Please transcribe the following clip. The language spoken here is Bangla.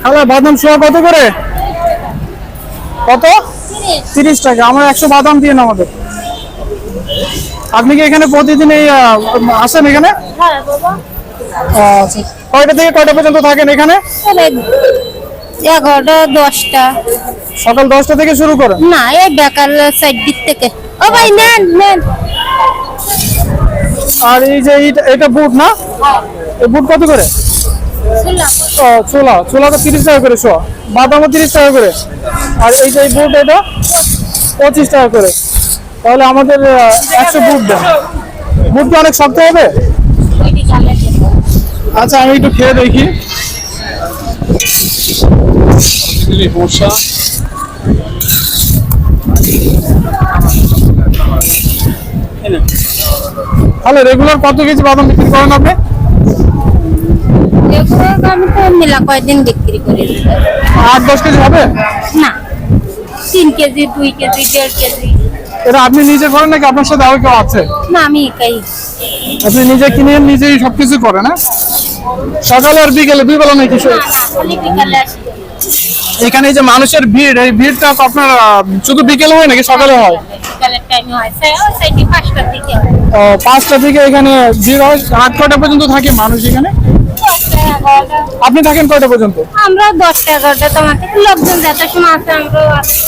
খালা বাদাম শোয়া কত করে? কত? 30 টাকা। আমরা 100 বাদাম দিয়ে না আমাদের। আপনি কি এখানে প্রতিদিন এই আসেন এখানে? হ্যাঁ বাবা। আচ্ছা, কয়টা থেকে কয়টা পর্যন্ত থাকেন এখানে? 11টা 10টা। সকাল 10টা থেকে শুরু করেন? না, এই বিকাল 4 থেকে। ও ভাই নেন নেন। আর এই যে এটা বুট না, এই বুট কত করে? ছোলা ছোলা তো 30 টাকা করে শোয়া, বাদামও 30 টাকা করে। আর এই যে বুট এটা 25 টাকা করে। তাহলে আমাদের 100 বুট দেন। বুট কি অনেক শক্ত হবে? আচ্ছা, আমি একটু খেয়ে দেখি। তাহলে রেগুলার কত কেজি বাদাম বিক্রি করেন আপনি? আমি তো মিলা কয়দিন বিক্রি করি। 8-10 কেজি হবে? না, 3 কেজি 2 কেজি 1.5 কেজি। এটা আপনি নিজে করেন নাকি আপনার সাথে আরো কেউ আছে? না, আমি একাই। আপনি নিজে কিনে নিজেই সবকিছু করেন? হ্যাঁ, সকালে আর বিকেলে দুই বেলা নাকি? না না, খালি বিকালে আসি। এখানে এই যে মানুষের ভিড়, এই ভিড়টা আপনার শুধু বিকেলে হয় নাকি সকালে হয়? বিকালের টাইমে হয়, 5টার দিকে হয়। 5টা থেকে এখানে ভিড় হয়। 8-9টা পর্যন্ত থাকে মানুষ এখানে। 10টা 11টা। আপনি থাকেন কয়টা পর্যন্ত? আমরা 10টা 11টা, তোমার লোকজন যত সময় আছে আমরাও আছি।